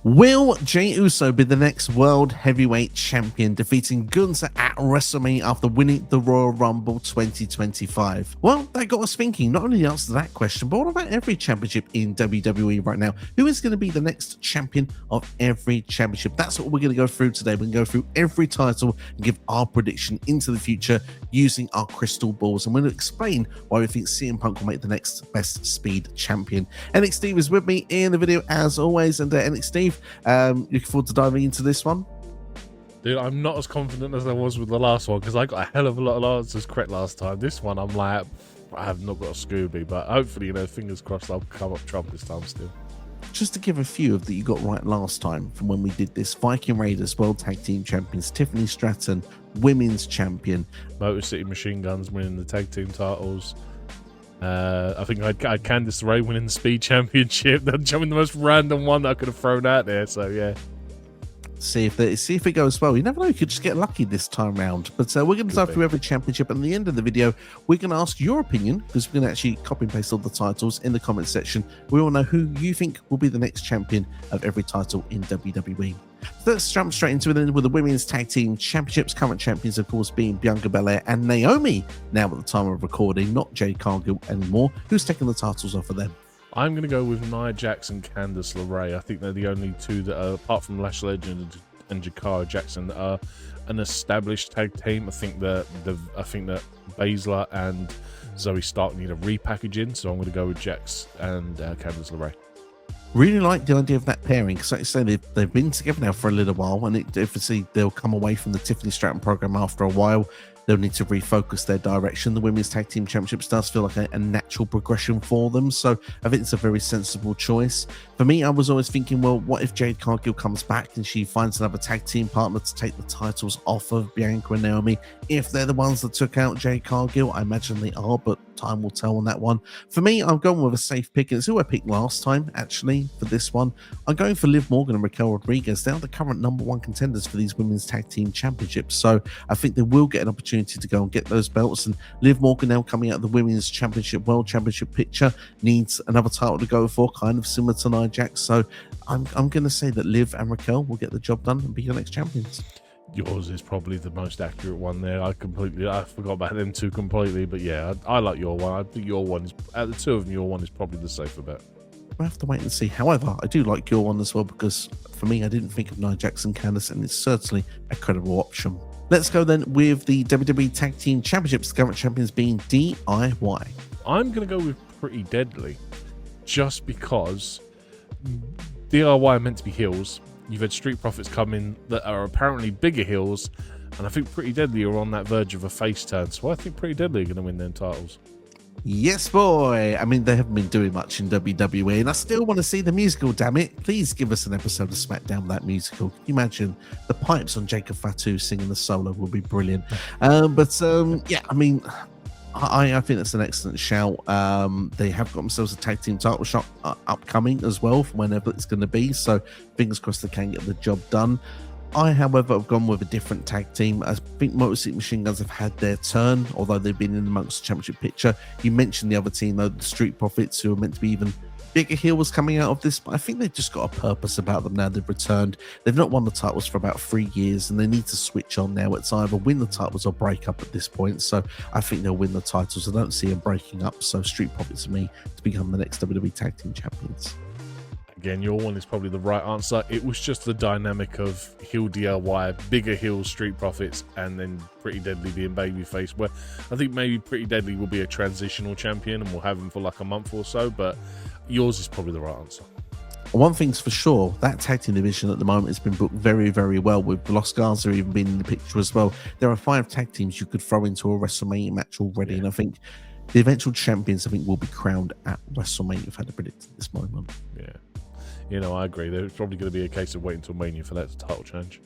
Will Jey Uso be the next World Heavyweight Champion, defeating Gunther at WrestleMania after winning the Royal Rumble 2025? Well, that got us thinking, not only the answer to that question, but what about every championship in WWE right now? Who is going to be the next champion of every championship? That's what we're going to go through today. We're going to go through every title and give our prediction into the future using our crystal balls. And we're going to explain why we think CM Punk will make the next best speed champion. NXT is with me in the video as always, and NXT, looking forward to diving into this one. Dude, I'm not as confident as I was with the last one because I got a hell of a lot of answers correct last time. This one, I'm like, I have not got a Scooby, but hopefully, fingers crossed, I'll come up trump this time still. Just to give a few of that you got right last time from when we did this: Viking Raiders, World Tag Team Champions, Tiffany Stratton, Women's Champion, Motor City Machine Guns winning the tag team titles. I think I had Candice LeRae winning the Speed Championship. That's the most random one that I could have thrown out there. So yeah, see if it goes well. You never know; you could just get lucky this time round. But we're going to dive through every championship, and at the end of the video, we're going to ask your opinion because we're going to actually copy and paste all the titles in the comment section. We all know who you think will be the next champion of every title in WWE. So let's jump straight into it with the Women's Tag Team Championships. Current champions, of course, being Bianca Belair and Naomi. Now at the time of recording, not Jade Cargill anymore. Who's taking the titles off of them? I'm going to go with Nia Jax and Candice LeRae. I think they're the only two that are, apart from Lash Legend and Jakara Jackson, that are an established tag team. I think that Baszler and Zoe Stark need a repackaging, so I'm going to go with Jax and Candice LeRae. Really like the idea of that pairing because, like I say, they've been together now for a little while, and obviously they'll come away from the Tiffany Stratton program after a while. They'll need to refocus their direction. The Women's Tag Team Championships does feel like a natural progression for them, so I think it's a very sensible choice. For me, I was always thinking, well, what if Jade Cargill comes back and she finds another tag team partner to take the titles off of Bianca and Naomi? If they're the ones that took out Jade Cargill, I imagine they are, but time will tell on that one. For me, I'm going with a safe pick, and it's who I picked last time, actually, for this one. I'm going for Liv Morgan and Raquel Rodriguez. They are the current #1 contenders for these Women's Tag Team Championships, so I think they will get an opportunity to go and get those belts. And Liv Morgan, now coming out of the Women's Championship, World Championship picture, needs another title to go for, kind of similar to Nia Jax. So I'm going to say that Liv and Raquel will get the job done and be your next champions. Yours is probably the most accurate one there. I forgot about them two completely, but yeah, I like your one. I think your one is, out of the two of them, your one is probably the safer bet. We'll have to wait and see. However, I do like your one as well because for me, I didn't think of Nia Jax and Candice, and it's certainly a credible option. Let's go then with the WWE Tag Team Championships, the current champions being DIY. I'm going to go with Pretty Deadly just because DIY are meant to be heels. You've had Street Profits come in that are apparently bigger heels, and I think Pretty Deadly are on that verge of a face turn. So I think Pretty Deadly are going to win them titles. Yes, boy. I mean, they haven't been doing much in WWE, and I still want to see the musical, damn it. Please give us an episode of SmackDown, that musical. Can you imagine the pipes on Jacob Fatu singing the solo would be brilliant. Yeah, I mean, I think that's an excellent shout. They have got themselves a tag team title shot upcoming as well, for whenever it's going to be. So fingers crossed they can get the job done. I, however, have gone with a different tag team. I think Motor City Machine Guns have had their turn, although they've been in amongst the championship picture. You mentioned the other team, though, the Street Profits, who are meant to be even bigger heels coming out of this, but I think they've just got a purpose about them now. They've returned. They've not won the titles for about 3 years, and they need to switch on now. It's either win the titles or break up at this point. So I think they'll win the titles. I don't see them breaking up. So Street Profits for me to become the next WWE Tag Team Champions. Again, your one is probably the right answer. It was just the dynamic of heel DIY, bigger heel Street Profits, and then Pretty Deadly being babyface, where I think maybe Pretty Deadly will be a transitional champion and we'll have him for like a month or so, but yours is probably the right answer. One thing's for sure, that tag team division at the moment has been booked very, very well, with Los Garza even being in the picture as well. There are 5 tag teams you could throw into a WrestleMania match already, and I think the eventual champions, will be crowned at WrestleMania, if I had to predict at this moment. Yeah. I agree. There's probably going to be a case of waiting until Mania for that title change.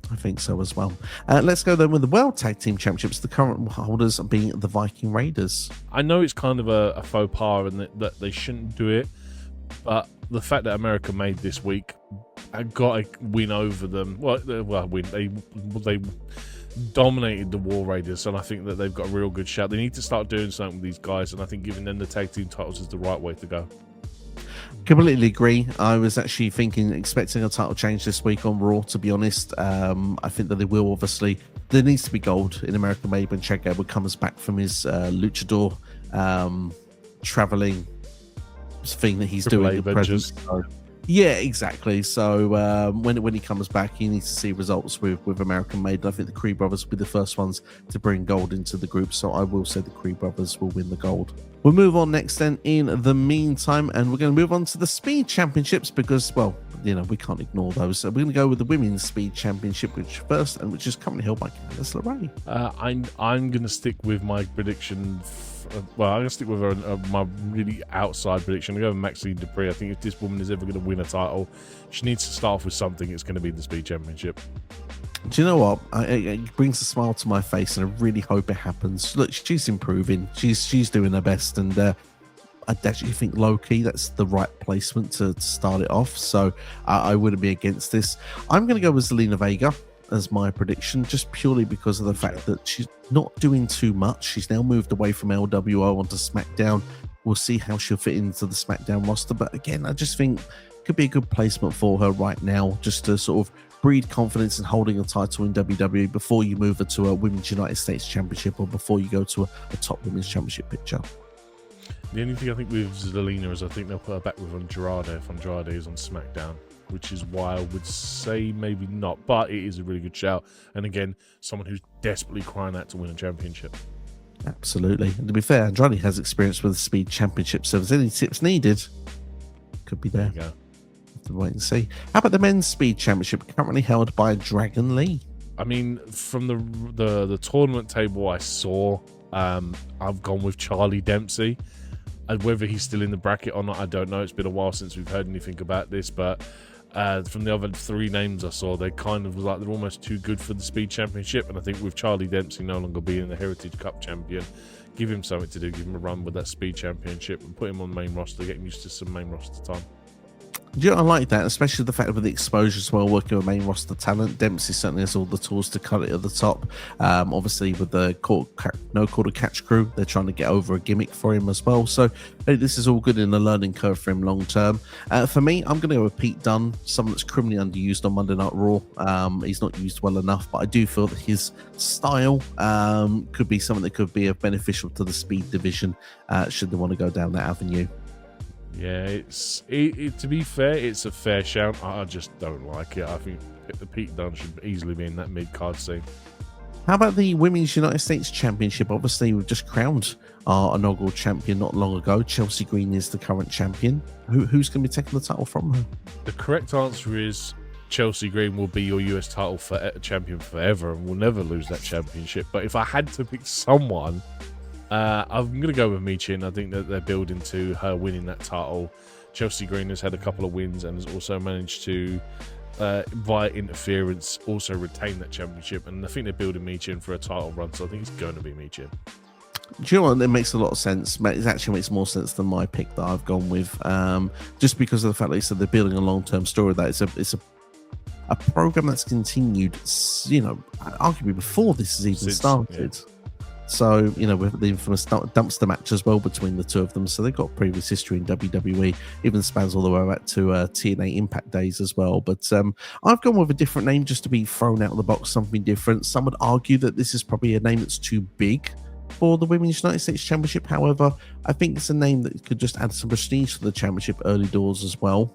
I think so as well. Let's go then with the World Tag Team Championships, the current holders being the Viking Raiders. I know it's kind of a faux pas and that they shouldn't do it, but the fact that America made this week, I got to win over them. They dominated the War Raiders, and I think that they've got a real good shout. They need to start doing something with these guys, and I think giving them the tag team titles is the right way to go. Completely agree. I was actually expecting a title change this week on Raw, to be honest. I think that they will, obviously. There needs to be gold in American Made when Chad Gable comes back from his luchador traveling thing that he's doing at present. So, yeah, exactly. So when he comes back, he needs to see results with American Made. I think the Creed brothers will be the first ones to bring gold into the group. So I will say the Creed brothers will win the gold. We'll move on next then in the meantime, and we're going to move on to the Speed Championships because, well, we can't ignore those. So we're going to go with the Women's Speed Championship, which is currently held by Candice LeRae. I'm going to stick with my prediction. I'm going to stick with my really outside prediction. I'm going to go with Maxine Dupree. I think if this woman is ever going to win a title, she needs to start off with something. It's going to be the Speed Championship. Do you know what? It brings a smile to my face, and I really hope it happens. Look, she's improving. She's doing her best, and I actually think low-key that's the right placement to start it off. So I wouldn't be against this. I'm going to go with Zelina Vega as my prediction, just purely because of the fact that she's not doing too much. She's now moved away from LWO onto SmackDown. We'll see how she'll fit into the SmackDown roster. But again, I just think it could be a good placement for her right now, just to sort of breed confidence in holding a title in WWE before you move her to a Women's United States Championship or before you go to a top Women's Championship picture. The only thing I think with Zelina is I think they'll put her back with Andrade if Andrade is on SmackDown, which is why I would say maybe not. But it is a really good shout. And again, someone who's desperately crying out to win a championship. Absolutely. And to be fair, Andrade has experience with the Speed Championship, so if there's any tips needed, could be there. There you go. To wait and see. How about the Men's Speed Championship, currently held by Dragon Lee? I mean, from the tournament table I saw, I've gone with Charlie Dempsey. And whether he's still in the bracket or not, I don't know. It's been a while since we've heard anything about this, but from the other three names I saw, they kind of like they're almost too good for the Speed Championship. And I think with Charlie Dempsey no longer being the Heritage Cup champion, give him something to do, give him a run with that Speed Championship and put him on the main roster, get him used to some main roster time. Yeah, I like that, especially the fact of the exposure as well, working with main roster talent. Dempsey certainly has all the tools to cut it at the top. Obviously, with the no quarter catch crew, they're trying to get over a gimmick for him as well. So, hey, this is all good in the learning curve for him long term. For me, I'm going to go with Pete Dunne, someone that's criminally underused on Monday Night Raw. He's not used well enough, but I do feel that his style could be something that could be beneficial to the speed division should they want to go down that avenue. Yeah, to be fair, it's a fair shout. I just don't like it. I think the Pete Dunne should easily be in that mid-card scene. How about the Women's United States Championship? Obviously, we've just crowned our inaugural champion not long ago. Chelsea Green is the current champion. Who's going to be taking the title from her? The correct answer is Chelsea Green will be your US title champion forever and will never lose that championship. But if I had to pick someone, I'm going to go with Michin. I think that they're building to her winning that title. Chelsea Green has had a couple of wins and has also managed to, via interference, also retain that championship. And I think they're building Michin for a title run, so I think it's going to be Michin. Do you know what? It makes a lot of sense. It actually makes more sense than my pick that I've gone with, just because of the fact that said they're building a long-term story. That it's a program that's continued, arguably before this has even started. Yeah. So, with the infamous dumpster match as well between the two of them. So they've got previous history in WWE, even spans all the way back to TNA Impact days as well. But I've gone with a different name just to be thrown out of the box, something different. Some would argue that this is probably a name that's too big for the Women's United States Championship. However, I think it's a name that could just add some prestige to the championship early doors as well,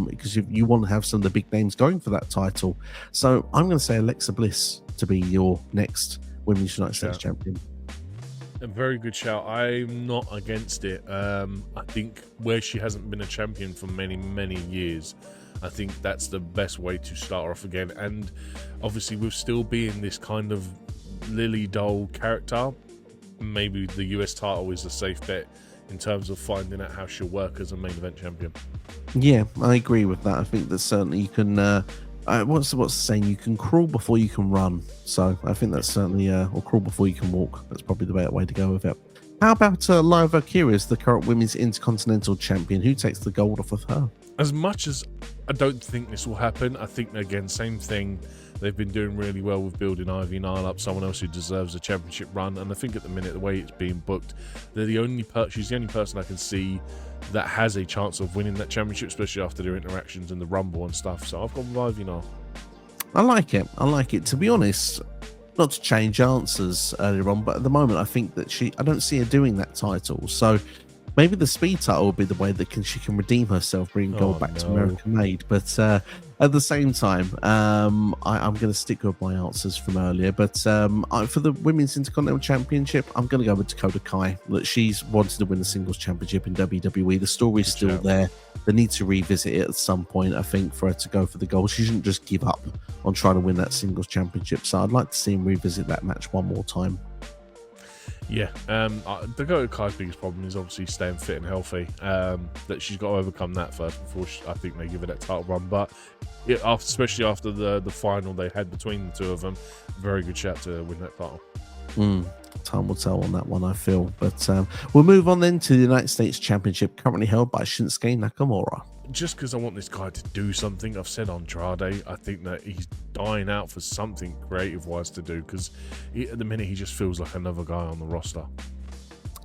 because you want to have some of the big names going for that title. So I'm going to say Alexa Bliss to be your next Women's United States Champion. A very good shout. I'm not against it. I think where she hasn't been a champion for many, many years, I think that's the best way to start her off again. And obviously, with still being this kind of Lily doll character, maybe the US title is a safe bet in terms of finding out how she'll work as a main event champion. Yeah, I agree with that. I think that certainly you can. What's the saying? You can crawl before you can run. So I think that's certainly, or crawl before you can walk. That's probably the better way to go with it. How about Lyra Valkyria as the current Women's Intercontinental Champion? Who takes the gold off of her? as much as I don't think this will happen, I think, again, same thing. They've been doing really well with building Ivy Nile up, someone else who deserves a championship run. And I think at the minute, the way it's being booked, she's the only person I can see that has a chance of winning that championship, especially after their interactions in the Rumble and stuff. So I've gone with Ivy Nile. I like it. I like it. To be honest, not to change answers earlier on, but at the moment, I think that I don't see her doing that title. So maybe the speed title will be the way that she can redeem herself, bring gold back to American Made. But at the same time, I'm going to stick with my answers from earlier. But for the Women's Intercontinental Championship, I'm going to go with Dakota Kai. Look, she's wanted to win the singles championship in WWE. The story's still there. They need to revisit it at some point, I think, for her to go for the gold. She shouldn't just give up on trying to win that singles championship. So I'd like to see him revisit that match one more time. Yeah, Dakota Kai's biggest problem is obviously staying fit and healthy. That she's got to overcome that first before I think they give her that title run. But especially after the final they had between the two of them, very good shout to win that title. Time will tell on that one, I feel. But we'll move on then to the United States Championship, currently held by Shinsuke Nakamura. Just because I want this guy to do something, I've said Andrade, I think that he's dying out for something creative-wise to do, because at the minute he just feels like another guy on the roster.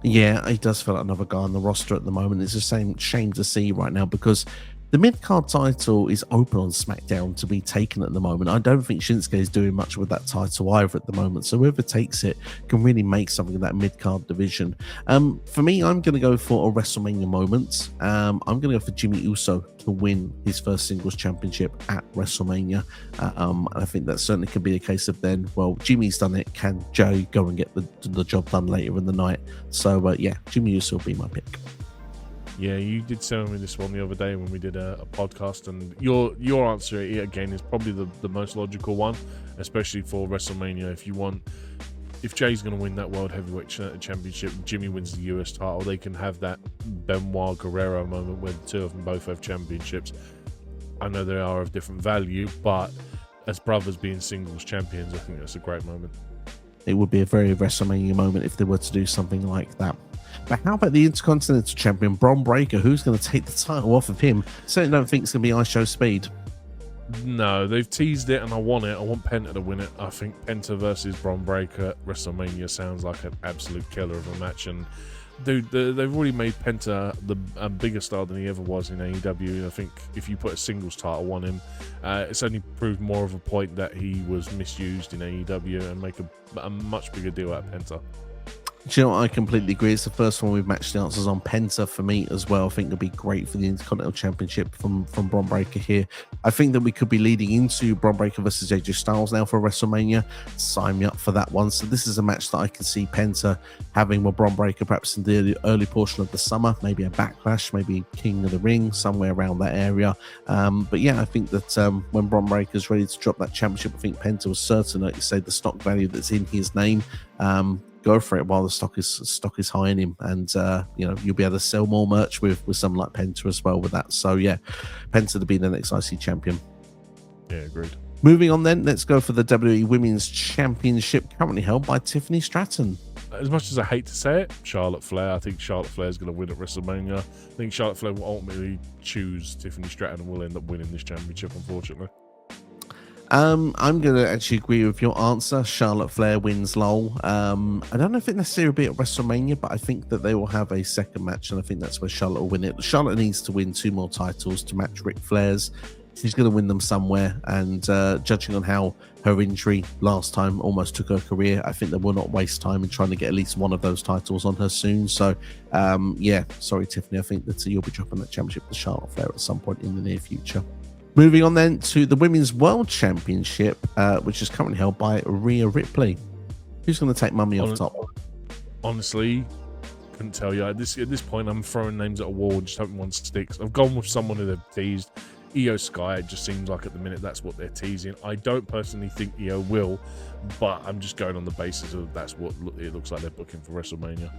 Yeah, he does feel like another guy on the roster at the moment. It's a shame to see right now, because the mid-card title is open on SmackDown to be taken at the moment. I don't think Shinsuke is doing much with that title either at the moment. So whoever takes it can really make something of that mid-card division. For me, I'm going to go for a WrestleMania moment. I'm going to go for Jey Uso to win his first singles championship at WrestleMania. I think that certainly could be a case of then, well, Jimmy's done it. Can Jey go and get the job done later in the night? So, yeah, Jey Uso will be my pick. Yeah, you did tell me this one the other day when we did a podcast, and your answer again is probably the most logical one, especially for WrestleMania. If Jay's going to win that World Heavyweight Championship, Jimmy wins the US title, they can have that Benoit Guerrero moment where the two of them both have championships. I know they are of different value, but as brothers being singles champions, I think that's a great moment. It would be a very WrestleMania moment if they were to do something like that. But how about the Intercontinental Champion, Bron Breakker? Who's going to take the title off of him? Certainly don't think it's going to be iShow Speed. No, they've teased it, and I want it. I want Penta to win it. I think Penta versus Bron Breakker at WrestleMania sounds like an absolute killer of a match. And dude, they've already made Penta a bigger star than he ever was in AEW. I think if you put a singles title on him, it's only proved more of a point that he was misused in AEW, and make a much bigger deal out of Penta. Do you know what? I completely agree. It's the first one we've matched the answers on. Penta for me as well. I think it'll be great for the Intercontinental Championship from Bron Breakker here. I think that we could be leading into Bron Breakker versus AJ Styles now for WrestleMania. Sign me up for that one. So this is a match that I can see Penta having with Bron Breakker perhaps in the early portion of the summer. Maybe a Backlash, maybe King of the Ring, somewhere around that area. But yeah, I think that when Bron Breakker's ready to drop that championship, I think Penta was certain, like you say, the stock value that's in his name. Go for it while the stock is high in him, and you'll be able to sell more merch with someone like Penta as well with that. So yeah, Penta to be the next IC champion. Yeah, agreed. Moving on then, let's go for the WWE Women's Championship, currently held by Tiffany Stratton. As much as I hate to say it, Charlotte Flair. I think Charlotte Flair is going to win at WrestleMania. I think Charlotte Flair will ultimately choose Tiffany Stratton and will end up winning this championship, unfortunately. I'm going to actually agree with your answer. Charlotte Flair wins lol. I don't know if it necessarily will be at WrestleMania, but I think that they will have a second match, and I think that's where Charlotte will win it. Charlotte needs to win 2 more titles to match Ric Flair's. She's going to win them somewhere, and judging on how her injury last time almost took her career, I think they will not waste time in trying to get at least one of those titles on her soon. So, yeah, sorry, Tiffany. I think that you'll be dropping that championship to Charlotte Flair at some point in the near future. Moving on then to the Women's World Championship, which is currently held by Rhea Ripley. Who's going to take Mummy off top? Honestly, couldn't tell you. At this point, I'm throwing names at a wall, just hoping one sticks. I've gone with someone who they've teased. Io Sky, it just seems like at the minute that's what they're teasing. I don't personally think Io will, but I'm just going on the basis of that's what it looks like they're booking for WrestleMania.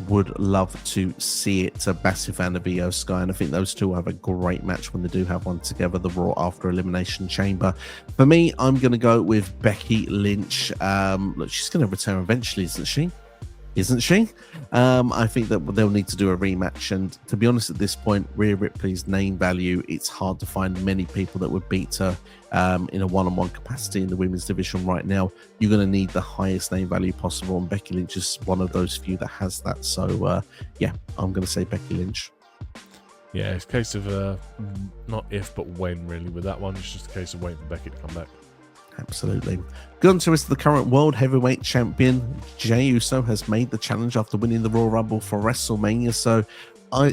Would love to see it. A massive fan of Io Sky, and I think those two will have a great match when they do have one together, the Raw after Elimination Chamber. For me, I'm going to go with Becky Lynch. Look, she's going to return eventually, isn't she? isn't she? I think that they'll need to do a rematch. And to be honest, at this point, Rhea Ripley's name value, it's hard to find many people that would beat her in a one-on-one capacity in the women's division right now. You're going to need the highest name value possible, and Becky Lynch is one of those few that has that. So, yeah, I'm going to say Becky Lynch. Yeah, it's a case of not if, but when, really, with that one. It's just a case of waiting for Becky to come back. Absolutely. Gunther is the current World Heavyweight Champion. Jey Uso has made the challenge after winning the Royal Rumble for WrestleMania. So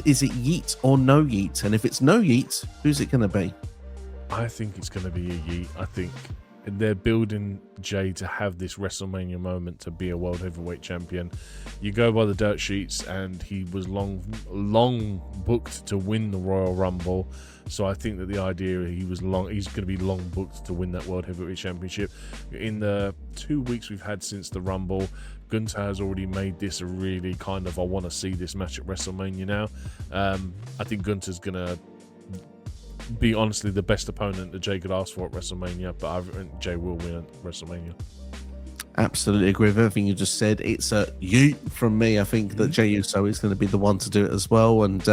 is it yeet or no yeet? And if it's no yeet, who's it going to be? I think it's going to be a yeet. I think they're building Jey to have this WrestleMania moment to be a World Heavyweight Champion. You go by the dirt sheets, and he was long booked to win the Royal Rumble. So I think that the idea he's going to be long booked to win that World Heavyweight Championship. In the 2 weeks we've had since the Rumble, Gunther has already made this a really kind of, I want to see this match at WrestleMania now. I think Gunther's going to be honestly the best opponent that Jey could ask for at WrestleMania, but I think Jey will win at WrestleMania. Absolutely agree with everything you just said. It's a yeet from me. I think that Jey Uso is going to be the one to do it as well. And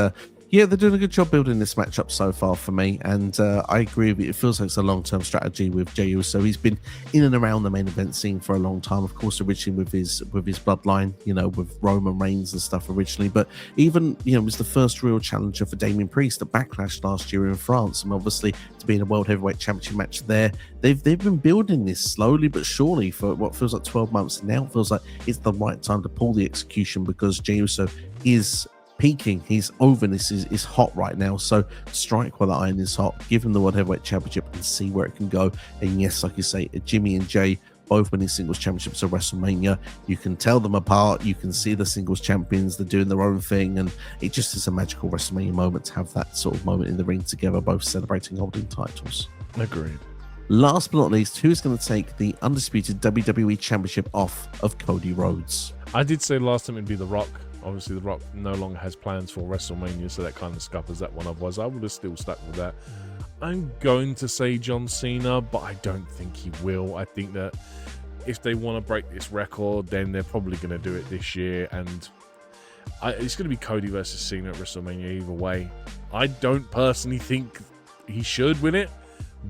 yeah, they're doing a good job building this matchup so far for me. And I agree with you. It feels like it's a long-term strategy with Jey Uso. He's been in and around the main event scene for a long time. Of course, originally with his bloodline, you know, with Roman Reigns and stuff originally. But even, you know, was the first real challenger for Damien Priest at Backlash last year in France. And obviously to be in a World Heavyweight Championship match there, they've been building this slowly but surely for what feels like 12 months. And now it feels like it's the right time to pull the execution, because Jey Uso is peaking. His overness is hot right now. So strike while the iron is hot, give him the World Heavyweight Championship and see where it can go. And yes, like you say, Jimmy and Jey both winning singles championships at WrestleMania. You can tell them apart. You can see the singles champions. They're doing their own thing, and it just is a magical WrestleMania moment to have that sort of moment in the ring together, both celebrating holding titles. Agreed. Last but not least, who's going to take the undisputed WWE Championship off of Cody Rhodes? I did say last time it'd be The Rock. Obviously, The Rock no longer has plans for WrestleMania, so that kind of scuppers that one. Otherwise, I would have still stuck with that. I'm going to say John Cena, but I don't think he will. I think that if they want to break this record, then they're probably going to do it this year. And it's going to be Cody versus Cena at WrestleMania either way. I don't personally think he should win it,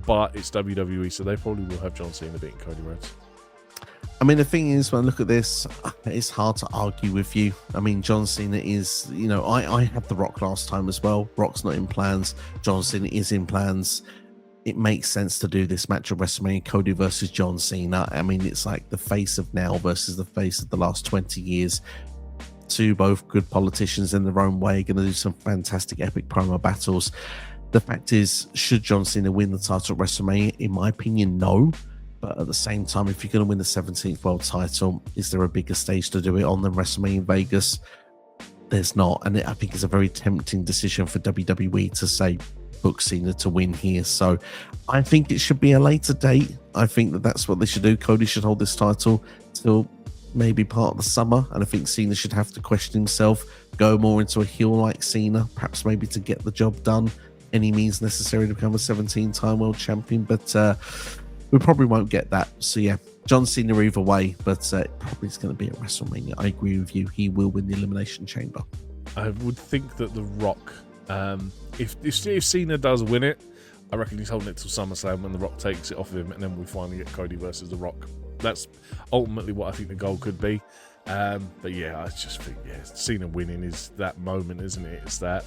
but it's WWE, so they probably will have John Cena beating Cody Rhodes. I mean, the thing is, when I look at this, it's hard to argue with you. I mean, John Cena is, you know, I had The Rock last time as well. Rock's not in plans. John Cena is in plans. It makes sense to do this match at WrestleMania, Cody versus John Cena. I mean, it's like the face of now versus the face of the last 20 years. Two both good politicians in their own way, going to do some fantastic epic promo battles. The fact is, should John Cena win the title at WrestleMania? In my opinion, no. But at the same time, if you're going to win the 17th world title, is there a bigger stage to do it on than WrestleMania in Vegas? There's not. And I think it's a very tempting decision for WWE to say, book Cena to win here. So I think it should be a later date. I think that that's what they should do. Cody should hold this title till maybe part of the summer. And I think Cena should have to question himself, go more into a heel like Cena, perhaps maybe to get the job done, any means necessary to become a 17-time world champion. But we probably won't get that. So yeah, John Cena either way, but probably it's going to be at WrestleMania. I agree with you. He will win the Elimination Chamber. I would think that The Rock, if Cena does win it, I reckon he's holding it till SummerSlam when The Rock takes it off of him, and then we finally get Cody versus The Rock. That's ultimately what I think the goal could be. But yeah, I just think, yeah, Cena winning is that moment, isn't it? It's that,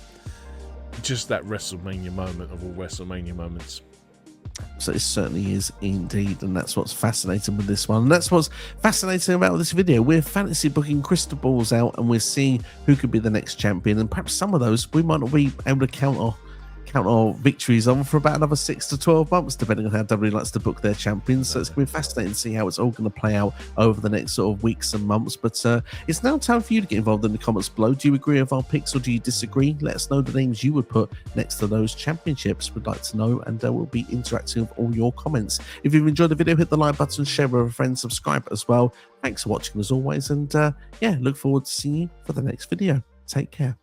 just that WrestleMania moment of all WrestleMania moments. So it certainly is indeed, and that's what's fascinating with this one. And that's what's fascinating about this video. We're fantasy booking crystal balls out, and we're seeing who could be the next champion. And perhaps some of those we might not be able to count our victories on for about another 6 to 12 months, depending on how WWE likes to book their champions. So it's going to be fascinating to see how it's all going to play out over the next sort of weeks and months. But it's now time for you to get involved in the comments below. Do you agree with our picks or do you disagree? Let us know the names you would put next to those championships. We'd like to know, and we'll be interacting with all your comments. If you've enjoyed the video, hit the like button, share with a friend, subscribe as well. Thanks for watching as always, and yeah, look forward to seeing you for the next video. Take care.